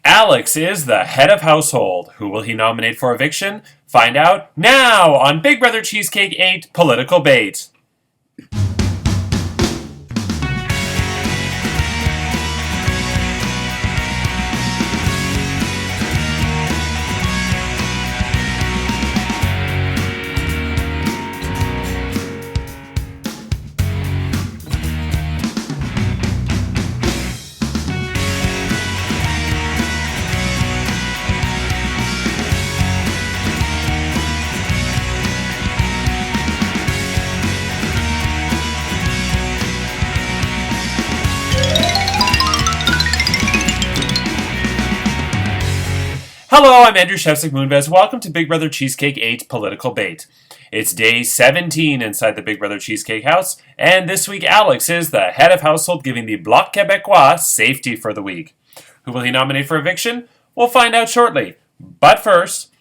Alex is the head of household. Who will he nominate for eviction? Find out now on Big Brother Cheesecake 8 Political Bait. Hello, I'm Andrew Shevsik Moonves. Welcome to Big Brother Cheesecake 8 Political Bait. It's day 17 inside the Big Brother Cheesecake house, and this week Alex is the head of household giving the Bloc Québécois safety for the week. Who will he nominate for eviction? We'll find out shortly. But first,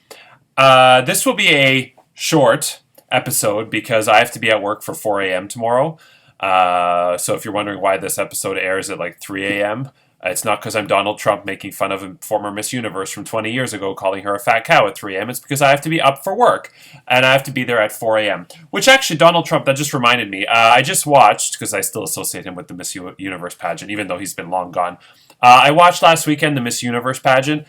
this will be a short episode because I have to be at work for 4 a.m. tomorrow. So if you're wondering why this episode airs at like 3 a.m., it's not because I'm Donald Trump making fun of a former Miss Universe from 20 years ago, calling her a fat cow at 3 a.m. It's because I have to be up for work, and I have to be there at 4 a.m. Which actually, Donald Trump, that just reminded me. I just watched, because I still associate him with the Miss Universe pageant, even though he's been long gone. I watched last weekend the Miss Universe pageant.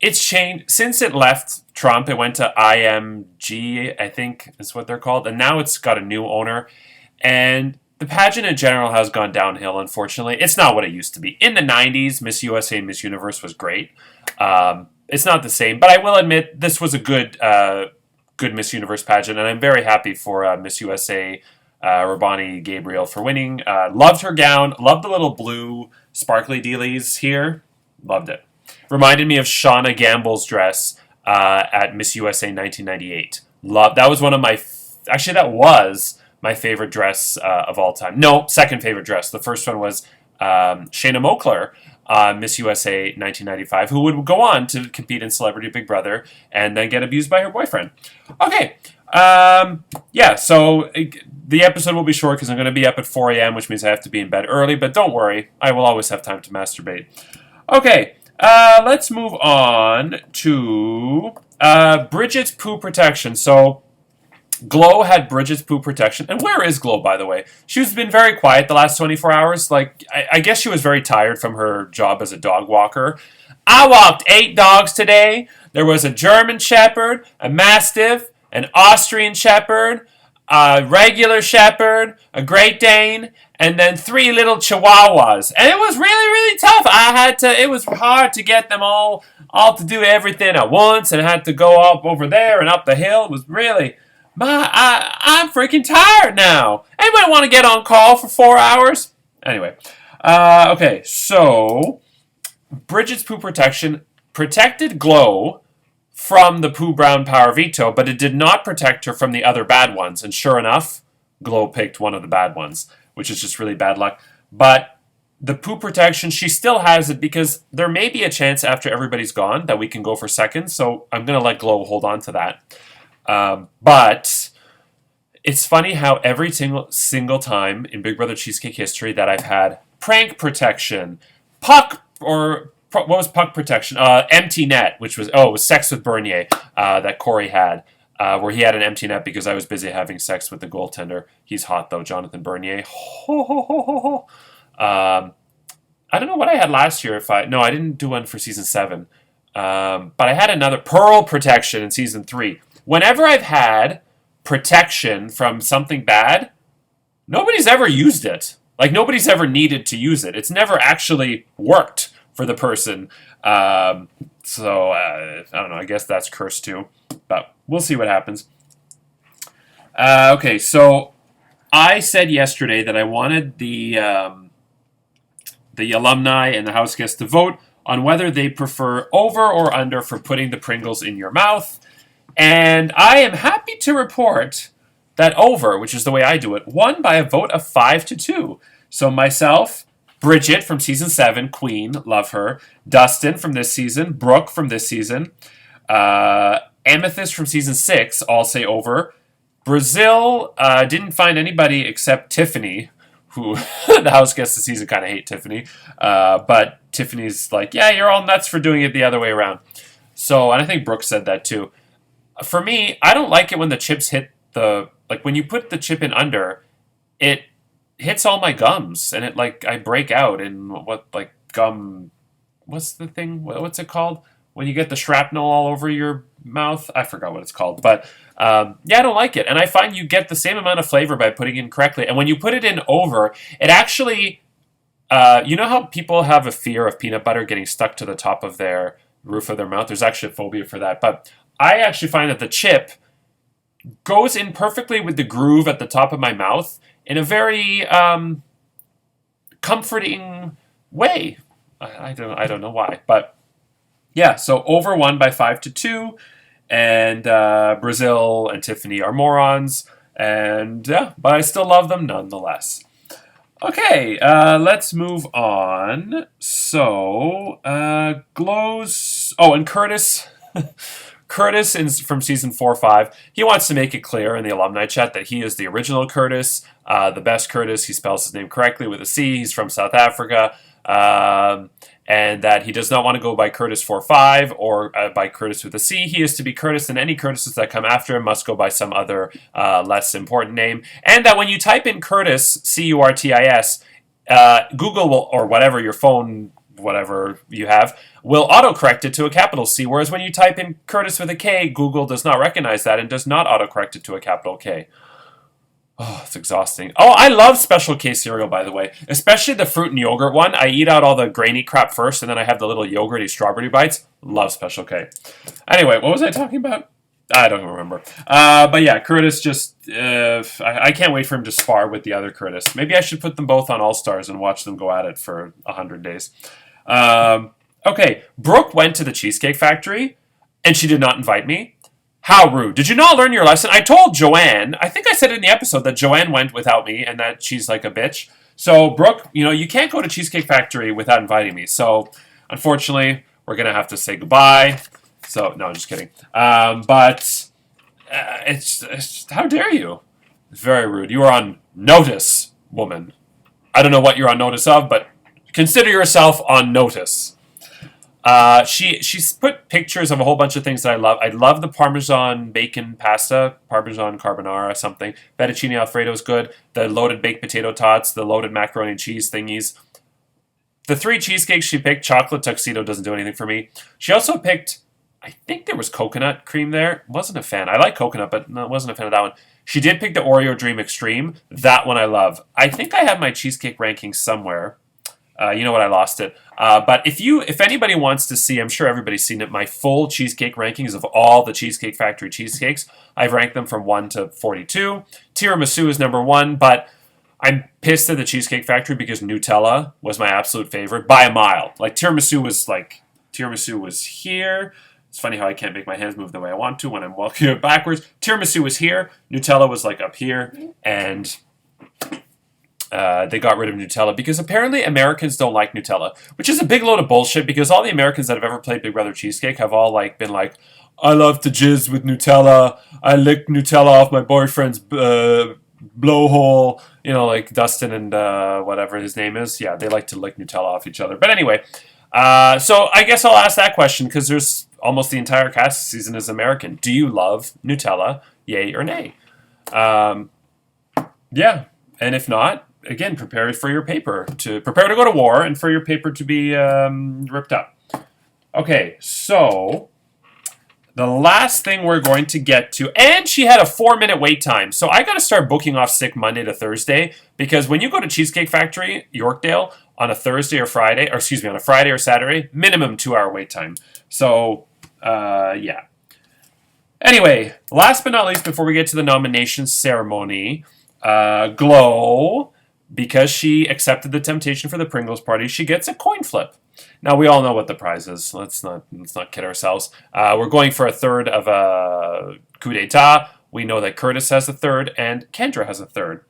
It's changed. Since it left Trump, it went to IMG, I think is what they're called, and now it's got a new owner. And the pageant in general has gone downhill, unfortunately. It's not what it used to be. In the 90s, Miss USA and Miss Universe was great. It's not the same, but I will admit this was a good Miss Universe pageant, and I'm very happy for Miss USA, Rabani Gabriel, for winning. Loved her gown. Loved the little blue sparkly dealies here. Loved it. Reminded me of Shauna Gamble's dress at Miss USA 1998. That was one of my... Actually, that was my favorite dress of all time. No, second favorite dress. The first one was Shayna Moakler, Miss USA 1995, who would go on to compete in Celebrity Big Brother and then get abused by her boyfriend. Okay. So the episode will be short because I'm going to be up at 4 a.m., which means I have to be in bed early, but don't worry. I will always have time to masturbate. Okay. Let's move on to Bridget's poo protection. So Glow had Bridget's poo protection. And where is Glow, by the way? She's been very quiet the last 24 hours. I guess she was very tired from her job as a dog walker. I walked 8 dogs today. There was a German Shepherd, a Mastiff, an Austrian Shepherd, a regular Shepherd, a Great Dane, and then 3 little Chihuahuas. And it was really, really tough. It was hard to get them all to do everything at once, and I had to go up over there and up the hill. It was really... I'm freaking tired now. Anybody want to get on call for 4 hours? Anyway. Okay, so Bridget's poo protection protected Glow from the poo brown power veto, but it did not protect her from the other bad ones. And sure enough, Glow picked one of the bad ones, which is just really bad luck. But the poo protection, she still has it because there may be a chance after everybody's gone that we can go for seconds. So I'm going to let Glow hold on to that. But it's funny how every single time in Big Brother Cheesecake history that I've had prank protection, what was puck protection? Empty net, which was, it was sex with Bernier, that Corey had, where he had an empty net because I was busy having sex with the goaltender. He's hot though, Jonathan Bernier. Ho, ho, ho, ho, ho. I don't know what I had last year. I didn't do one for season 7. But I had another pearl protection in season 3. Whenever I've had protection from something bad, nobody's ever used it. Nobody's ever needed to use it. It's never actually worked for the person. I don't know. I guess that's cursed too. But we'll see what happens. Okay, so I said yesterday that I wanted the alumni and the house guests to vote on whether they prefer over or under for putting the Pringles in your mouth. And I am happy to report that over, which is the way I do it, won by a vote of 5-2. So myself, Bridget from season 7, Queen, love her. Dustin from this season, Brooke from this season, Amethyst from season 6, all say over. Brazil didn't find anybody except Tiffany, who the house guests this season kind of hate Tiffany. But Tiffany's like, yeah, you're all nuts for doing it the other way around. So, and I think Brooke said that too. For me, I don't like it when the chips hit like when you put the chip in under, it hits all my gums and I break out in what's the thing? What's it called? When you get the shrapnel all over your mouth? I forgot what it's called. But yeah, I don't like it. And I find you get the same amount of flavor by putting it in correctly. And when you put it in over, it actually, you know how people have a fear of peanut butter getting stuck to the top of their roof of their mouth? There's actually a phobia for that. But I actually find that the chip goes in perfectly with the groove at the top of my mouth in a very comforting way. I don't know why, but yeah. So over 1 by 5-2, and Brazil and Tiffany are morons, and yeah, but I still love them nonetheless. Okay, let's move on. So, Glow's... Oh, and Curtis... Curtis from season 4-5, he wants to make it clear in the alumni chat that he is the original Curtis, the best Curtis. He spells his name correctly with a C. He's from South Africa. And that he does not want to go by Curtis 4-5 or by Curtis with a C. He is to be Curtis, and any Curtises that come after him must go by some other less important name. And that when you type in Curtis, C-U-R-T-I-S, Google will, or whatever your phone, whatever you have, will autocorrect it to a capital C, whereas when you type in Curtis with a K, Google does not recognize that and does not autocorrect it to a capital K. Oh, it's exhausting. Oh, I love Special K cereal, by the way. Especially the fruit and yogurt one. I eat out all the grainy crap first, and then I have the little yogurty strawberry bites. Love Special K. Anyway, what was I talking about? I don't remember. But yeah, Curtis just... I can't wait for him to spar with the other Curtis. Maybe I should put them both on All-Stars and watch them go at it for 100 days. Okay, Brooke went to the Cheesecake Factory, and she did not invite me. How rude. Did you not learn your lesson? I told Joanne, I think I said in the episode that Joanne went without me and that she's like a bitch. So, Brooke, you can't go to Cheesecake Factory without inviting me. So, unfortunately, we're going to have to say goodbye. So, no, I'm just kidding. But it's how dare you? It's very rude. You are on notice, woman. I don't know what you're on notice of, but consider yourself on notice. She's put pictures of a whole bunch of things that I love. I love the Parmesan bacon pasta, Parmesan carbonara, something. Fettuccine Alfredo is good. The loaded baked potato tots, the loaded macaroni and cheese thingies. The 3 cheesecakes she picked, chocolate tuxedo doesn't do anything for me. She also picked, I think there was coconut cream there. Wasn't a fan. I like coconut, but wasn't a fan of that one. She did pick the Oreo Dream Extreme. That one I love. I think I have my cheesecake ranking somewhere. You know what? I lost it. But if anybody wants to see, I'm sure everybody's seen it, my full cheesecake rankings of all the Cheesecake Factory cheesecakes. I've ranked them from 1 to 42. Tiramisu is number 1, but I'm pissed at the Cheesecake Factory because Nutella was my absolute favorite by a mile. Tiramisu was here. It's funny how I can't make my hands move the way I want to when I'm walking it backwards. Tiramisu was here. Nutella was up here, and they got rid of Nutella because apparently Americans don't like Nutella, which is a big load of bullshit because all the Americans that have ever played Big Brother Cheesecake have all been like, I love to jizz with Nutella. I lick Nutella off my boyfriend's blowhole. Dustin and whatever his name is. Yeah, they like to lick Nutella off each other. But anyway, so I guess I'll ask that question because there's almost the entire cast season is American. Do you love Nutella? Yay or nay? Yeah, and if not, again, prepare for your paper to go to war and for your paper to be ripped up. Okay, so the last thing we're going to get to, and she had a 4-minute wait time, so I got to start booking off sick Monday to Thursday because when you go to Cheesecake Factory, Yorkdale, on a Thursday or Friday, or excuse me, on a Friday or Saturday, minimum 2-hour wait time. So, yeah. Anyway, last but not least, before we get to the nomination ceremony, Glow, because she accepted the temptation for the Pringles party, she gets a coin flip. Now, we all know what the prize is. Let's not kid ourselves. We're going for a third of a coup d'etat. We know that Curtis has a third, and Kendra has a third.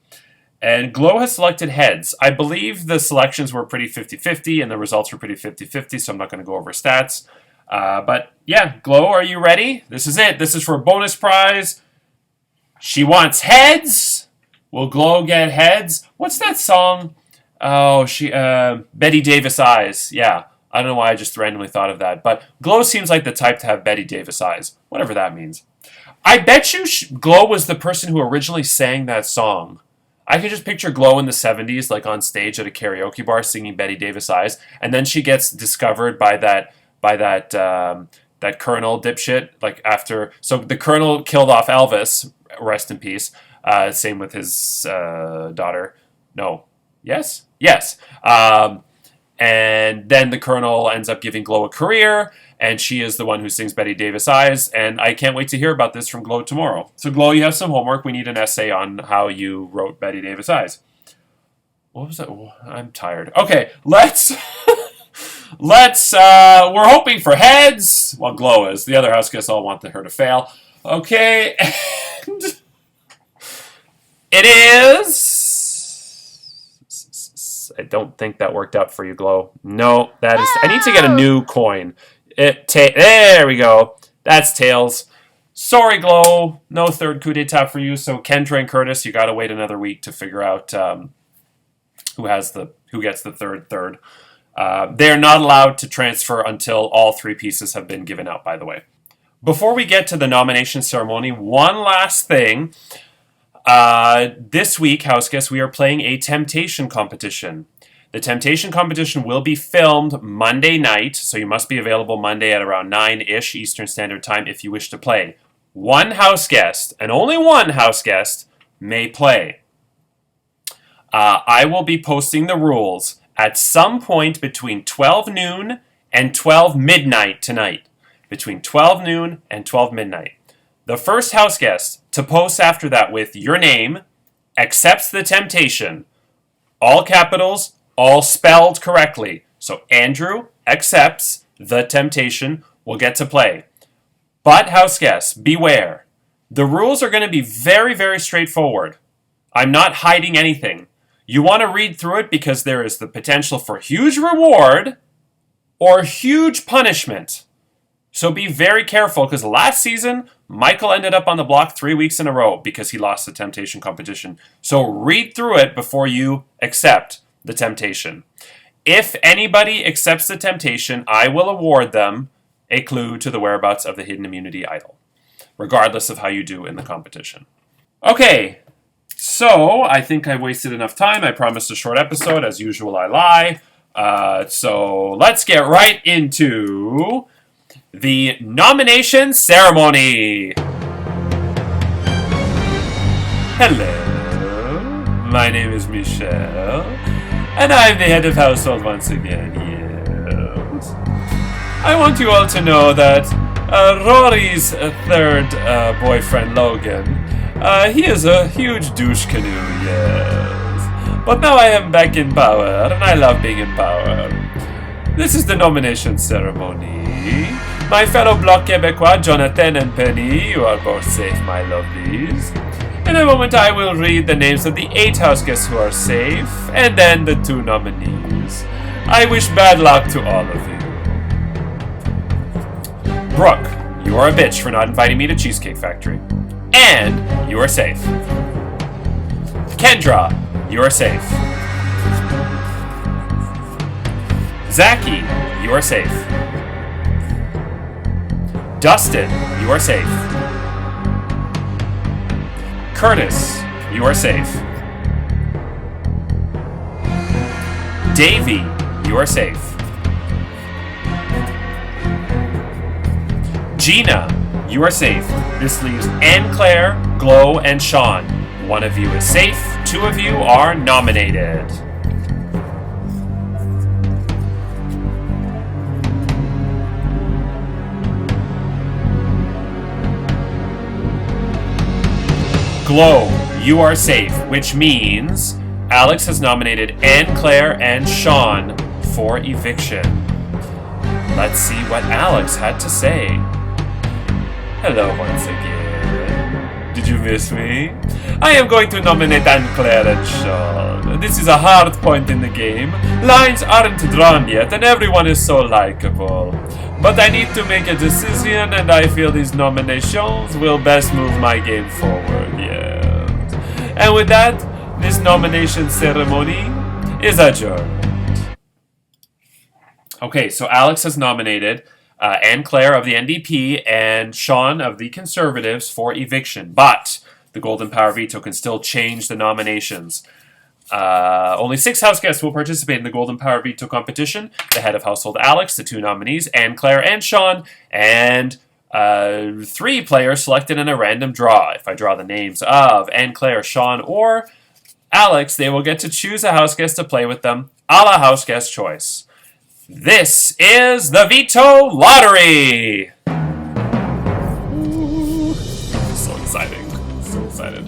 And Glow has selected heads. I believe the selections were pretty 50-50, and the results were pretty 50-50, so I'm not going to go over stats. But, yeah, Glow, are you ready? This is it. This is for a bonus prize. She wants heads. Will Glow get heads? What's that song? Oh, Betty Davis eyes. Yeah, I don't know why I just randomly thought of that. But Glow seems like the type to have Betty Davis eyes. Whatever that means. I bet you Glow was the person who originally sang that song. I could just picture Glow in the 70s, like on stage at a karaoke bar singing Betty Davis eyes. And then she gets discovered by that Colonel dipshit, like after... So the Colonel killed off Elvis, rest in peace. Same with his daughter. No. Yes? Yes. And then the Colonel ends up giving Glow a career, and she is the one who sings Betty Davis eyes, and I can't wait to hear about this from Glow tomorrow. So Glow, you have some homework. We need an essay on how you wrote Betty Davis eyes. What was that? I'm tired. Okay, let's... we're hoping for heads. Well, Glow is. The other house guests all want her to fail. Okay, and it is... I don't think that worked out for you, Glow. No, that is... I need to get a new coin. There we go. That's tails. Sorry, Glow. No third coup d'etat for you. So Kendra and Curtis, you got to wait another week to figure out who gets the third. They're not allowed to transfer until all three pieces have been given out, by the way. Before we get to the nomination ceremony, one last thing. This week, house guests, we are playing a temptation competition. The temptation competition will be filmed Monday night, so you must be available Monday at around 9-ish Eastern Standard Time if you wish to play. One house guest, and only one house guest, may play. I will be posting the rules at some point between 12 noon and 12 midnight tonight. Between 12 noon and 12 midnight. The first house guest to post after that with your name, accepts the temptation, all capitals, all spelled correctly. So Andrew accepts the temptation, will get to play. But house guests, beware. The rules are going to be very, very straightforward. I'm not hiding anything. You want to read through it because there is the potential for huge reward or huge punishment. So be very careful, because last season, Michael ended up on the block 3 weeks in a row because he lost the temptation competition. So read through it before you accept the temptation. If anybody accepts the temptation, I will award them a clue to the whereabouts of the hidden immunity idol, regardless of how you do in the competition. Okay, so I think I wasted enough time. I promised a short episode. As usual, I lie. So let's get right into... the nomination ceremony. Hello, my name is Michelle, and I'm the head of household once again, yes. I want you all to know that Rory's third boyfriend, Logan, he is a huge douche canoe, yes. But now I am back in power, and I love being in power. This is the nomination ceremony. My fellow Bloc Québécois, Jonathan and Penny, you are both safe, my lovelies. In a moment, I will read the names of the 8 house guests who are safe, and then the 2 nominees. I wish bad luck to all of you. Brooke, you are a bitch for not inviting me to Cheesecake Factory. And you are safe. Kendra, you are safe. Zachy, you are safe. Dustin, you are safe. Curtis, you are safe. Davey, you are safe. Gina, you are safe. This leaves Anne Claire, Glow, and Sean. One of you is safe. 2 of you are nominated. Glow, you are safe, which means Alex has nominated Anne Claire and Sean for eviction. Let's see what Alex had to say. Hello once again. Did you miss me? I am going to nominate Anne Claire and Sean. This is a hard point in the game. Lines aren't drawn yet, and everyone is so likable. But I need to make a decision, and I feel these nominations will best move my game forward, yes. And with that, this nomination ceremony is adjourned. Okay, so Alex has nominated Anne Claire of the NDP and Sean of the Conservatives for eviction, but the Golden Power Veto can still change the nominations. Only 6 house guests will participate in the Golden Power Veto competition. The head of household Alex, the 2 nominees, Anne Claire and Sean, and 3 players selected in a random draw. If I draw the names of Anne Claire, Sean, or Alex, they will get to choose a house guest to play with them, a la house guest choice. This is the Veto Lottery! Ooh, so exciting. So excited.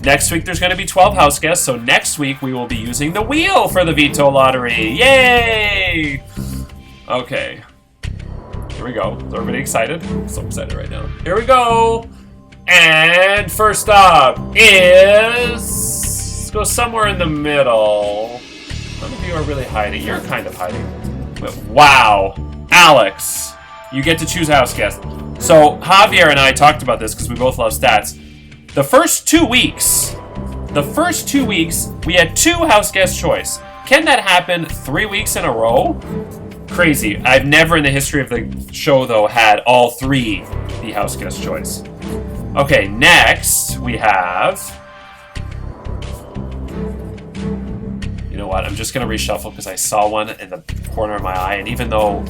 Next week there's going to be 12 house guests, so next week we will be using the wheel for the Veto Lottery. Yay! Okay. Here we go. Is everybody excited? I'm so excited right now. Here we go! And first up is... Let's go somewhere in the middle. None of you are really hiding. You're kind of hiding. But wow. Alex, you get to choose house guest. So Javier and I talked about this because we both love stats. The first 2 weeks, we had 2 house guest choice. Can that happen 3 weeks in a row? Crazy. I've never in the history of the show, though, had all 3 be house guest choice. Okay, next we have... You know what? I'm just gonna reshuffle because I saw one in the corner of my eye, and even though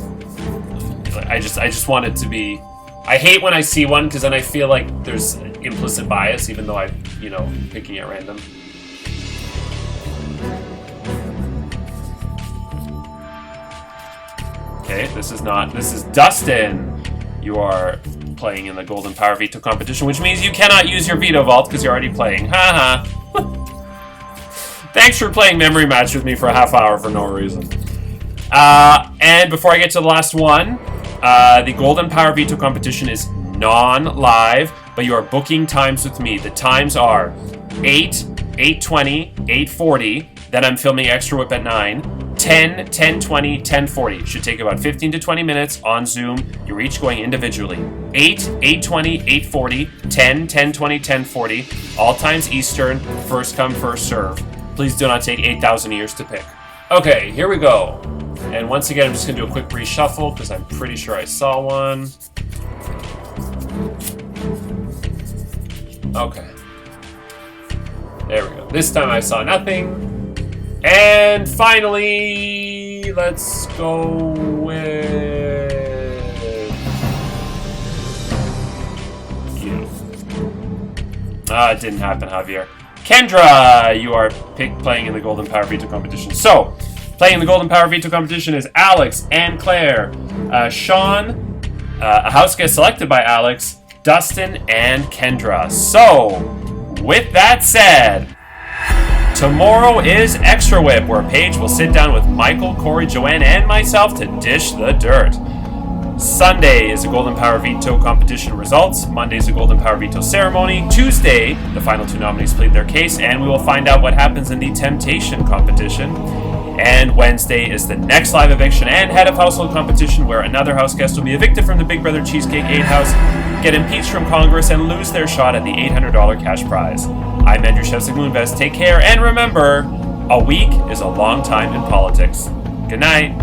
I just want it to be... I hate when I see one because then I feel like there's implicit bias, even though I'm, picking at random. Okay, this is Dustin. You are playing in the Golden Power Veto competition, which means you cannot use your Veto Vault because you're already playing. Haha. Thanks for playing Memory Match with me for a half hour for no reason. And before I get to the last one, the Golden Power Veto competition is non-live, but you are booking times with me. The times are 8, 8:20, 8:40, then I'm filming Extra Whip at 9, 10, 10:20, 10:40. Should take about 15 to 20 minutes on Zoom. You're each going individually. 8, 8:20, 8:40, 10, 10:20, 10:40. All times Eastern, first come, first serve. Please do not take 8,000 years to pick. Okay, here we go. And once again, I'm just going to do a quick reshuffle because I'm pretty sure I saw one. Okay. There we go. This time I saw nothing. And finally, let's go with you. It didn't happen, Javier. Kendra, you are playing in the Golden Power Veto competition. So, playing in the Golden Power Veto competition is Alex, Anne Claire, Sean, a house guest selected by Alex, Dustin, and Kendra. So, with that said, tomorrow is Extra Whip, where Paige will sit down with Michael, Corey, Joanne, and myself to dish the dirt. Sunday is the Golden Power Veto competition results. Monday is the Golden Power Veto ceremony. Tuesday, the final 2 nominees plead their case, and we will find out what happens in the Temptation competition. And Wednesday is the next live eviction and head of household competition, where another house guest will be evicted from the Big Brother Cheesecake 8 house, get impeached from Congress, and lose their shot at the $800 cash prize. I'm Andrew Shevsik Moonves. Take care, and remember, a week is a long time in politics. Good night.